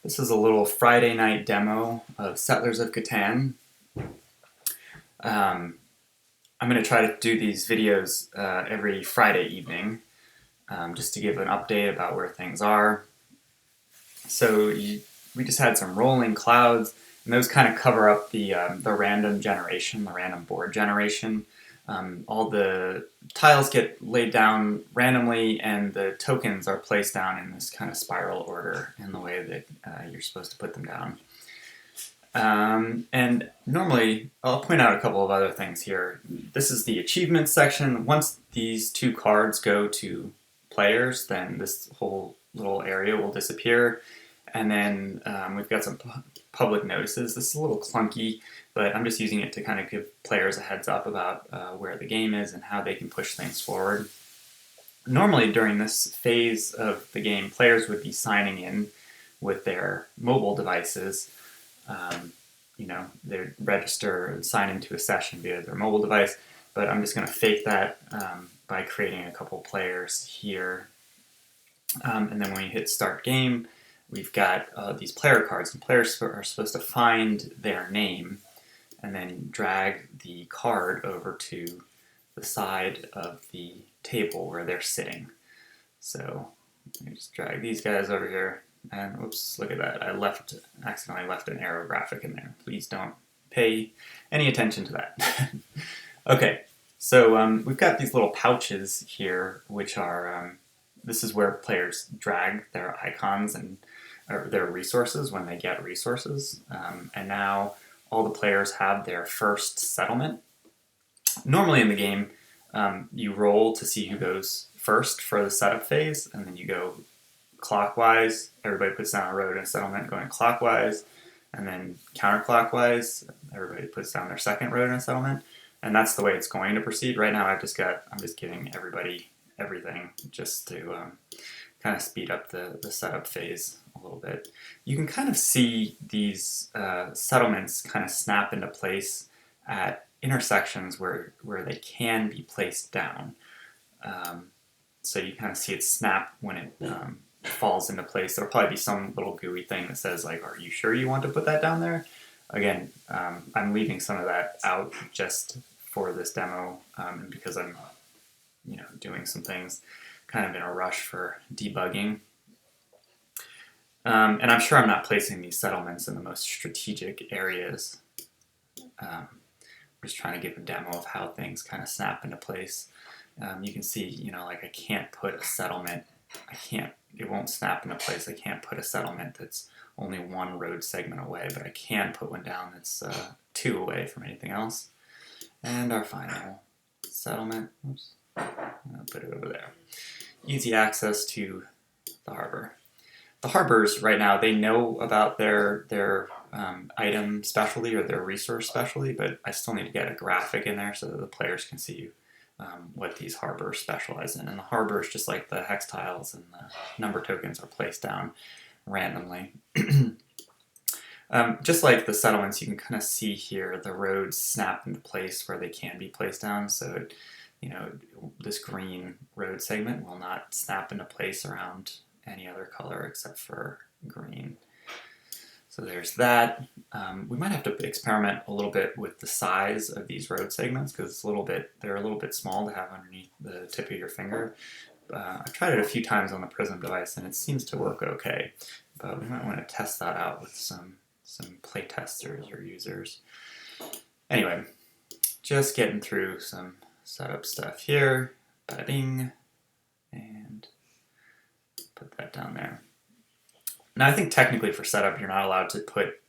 This is a little Friday night demo of Settlers of Catan. Um, I'm going to try to do these videos every Friday evening just to give an update about where things are. We just had some rolling clouds, and those kind of cover up the random generation, the random board generation. All the tiles get laid down randomly, and the tokens are placed down in this kind of spiral order in the way that you're supposed to put them down. And normally, I'll point out a couple of other things here. This is the achievements section. Once these two cards go to players, then this whole little area will disappear. And then we've got some public notices. This is a little clunky, but I'm just using it to kind of give players a heads up about where the game is and how they can push things forward. Normally, during this phase of the game, players would be signing in with their mobile devices. They register and sign into a session via their mobile device, but I'm just going to fake that by creating a couple players here. And then when we hit start game, we've got these player cards, and players are supposed to find their name and then drag the card over to the side of the table where they're sitting. So let me just drag these guys over here. And oops, look at that. I accidentally left an arrow graphic in there. Please don't pay any attention to that. Okay, so we've got these little pouches here, which are, this is where players drag their icons or their resources when they get resources. And now all the players have their first settlement. Normally in the game, you roll to see who goes first for the setup phase, and then you go clockwise. Everybody puts down a road and settlement going clockwise, and then counterclockwise, everybody puts down their second road and settlement, and that's the way it's going to proceed. Right now, I'm just giving everybody everything just to kind of speed up the setup phase a little bit. You can kind of see these settlements kind of snap into place at intersections where they can be placed down. So you kind of see it snap when it falls into place. There'll probably be some little GUI thing that says, like, are you sure you want to put that down there? Again, I'm leaving some of that out just for this demo and because I'm doing some things kind of in a rush for debugging. And I'm sure I'm not placing these settlements in the most strategic areas. I'm just trying to give a demo of how things kind of snap into place. You can see, like I can't put a settlement, it won't snap into place. I can't put a settlement that's only one road segment away, but I can put one down that's 2 away from anything else. And our final settlement, oops, I'll put it over there. Easy access to the harbor. The harbors right now, they know about their item specialty or their resource specialty, but I still need to get a graphic in there so that the players can see what these harbors specialize in. And the harbors, just like the hex tiles and the number tokens, are placed down randomly. Just like the settlements, you can kind of see here the roads snap into place where they can be placed down. So, this green road segment will not snap into place around any other color except for green. So there's that. We might have to experiment a little bit with the size of these road segments because they're a little bit small to have underneath the tip of your finger. I've tried it a few times on the Prism device and it seems to work okay, but we might want to test that out with some play testers or users. Anyway, just getting through some setup stuff here. Bada bing, and put that down there. Now, I think technically for setup, you're not allowed to put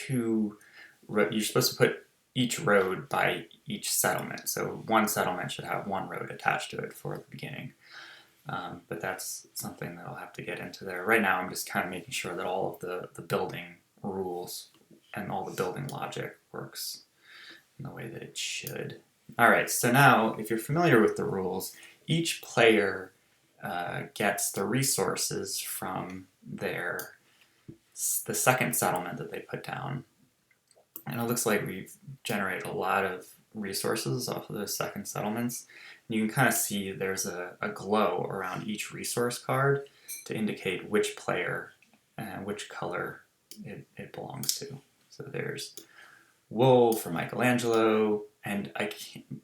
you're supposed to put each road by each settlement. So one settlement should have one road attached to it for the beginning. But that's something that I'll have to get into there. Right now, I'm just kind of making sure that all of the building rules and all the building logic works in the way that it should. All right, so now, if you're familiar with the rules, each player gets the resources from the second settlement that they put down. And it looks like we've generated a lot of resources off of those second settlements. And you can kind of see there's a glow around each resource card to indicate which player and which color it belongs to. So there's wool for Michelangelo, and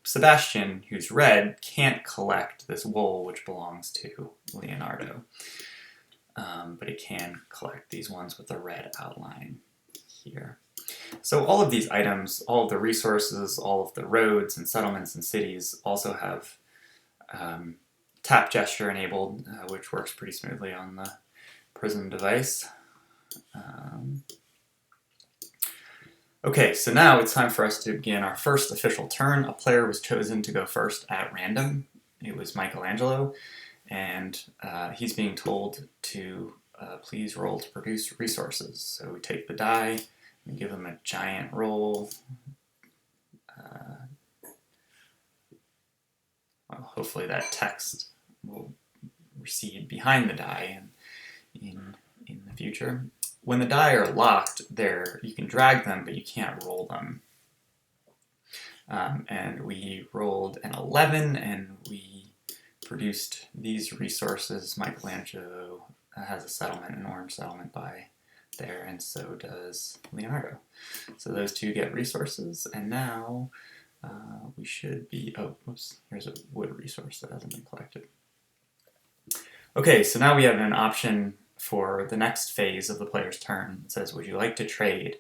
Sebastian, who's red, can't collect this wool, which belongs to Leonardo. But it can collect these ones with a red outline here. So all of these items, all of the resources, all of the roads and settlements and cities also have tap gesture enabled, which works pretty smoothly on the Prism device. Okay, so now it's time for us to begin our first official turn. A player was chosen to go first at random. It was Michelangelo, and he's being told to please roll to produce resources. So we take the die and give him a giant roll. Well, hopefully that text will recede behind the die in the future. When the die are locked, you can drag them, but you can't roll them. And we rolled an 11, and we produced these resources. Michelangelo has a settlement, an orange settlement by there, and so does Leonardo. So those two get resources, and now we should be, oh, whoops, here's a wood resource that hasn't been collected. Okay, so now we have an option for the next phase of the player's turn. It says, would you like to trade?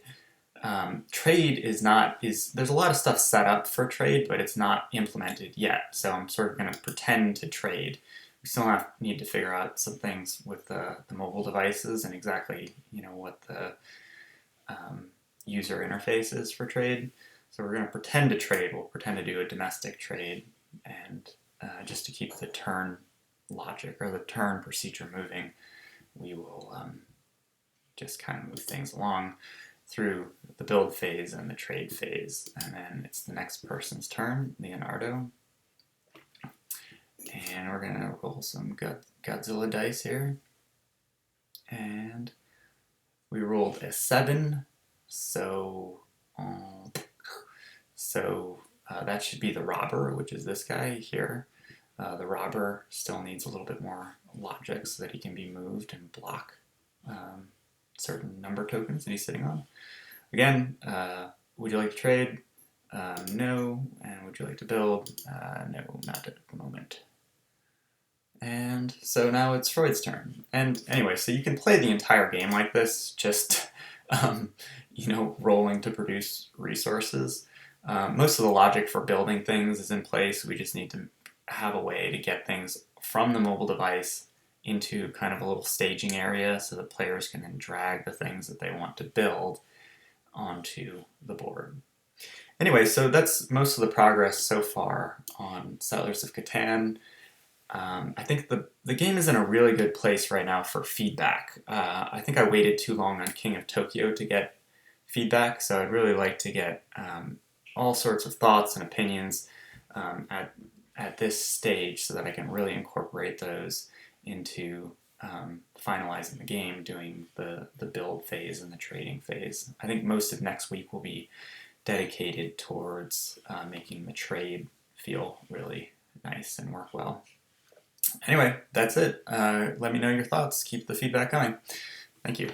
Trade there's a lot of stuff set up for trade, but it's not implemented yet. So I'm sort of going to pretend to trade. We still need to figure out some things with the mobile devices and exactly, what the user interface is for trade. So we're going to pretend to trade. We'll pretend to do a domestic trade, and just to keep the turn logic or the turn procedure moving, we will just kind of move things along through the build phase and the trade phase. And then it's the next person's turn, Leonardo. And we're going to roll some Godzilla dice here. And we rolled a 7, so that should be the robber, which is this guy here. The robber still needs a little bit more logic so that he can be moved and block certain number tokens that he's sitting on. Again, would you like to trade? No. And would you like to build? No, not at the moment. And so now it's Freud's turn. And anyway, so you can play the entire game like this, just rolling to produce resources. Most of the logic for building things is in place. We just need to have a way to get things from the mobile device into kind of a little staging area so that players can then drag the things that they want to build onto the board. Anyway, so that's most of the progress so far on Settlers of Catan. I think the game is in a really good place right now for feedback. I think I waited too long on King of Tokyo to get feedback, so I'd really like to get all sorts of thoughts and opinions at this stage so that I can really incorporate those into finalizing the game, doing the build phase and the trading phase. I think most of next week will be dedicated towards making the trade feel really nice and work well. Anyway, that's it. Let me know your thoughts. Keep the feedback coming. Thank you.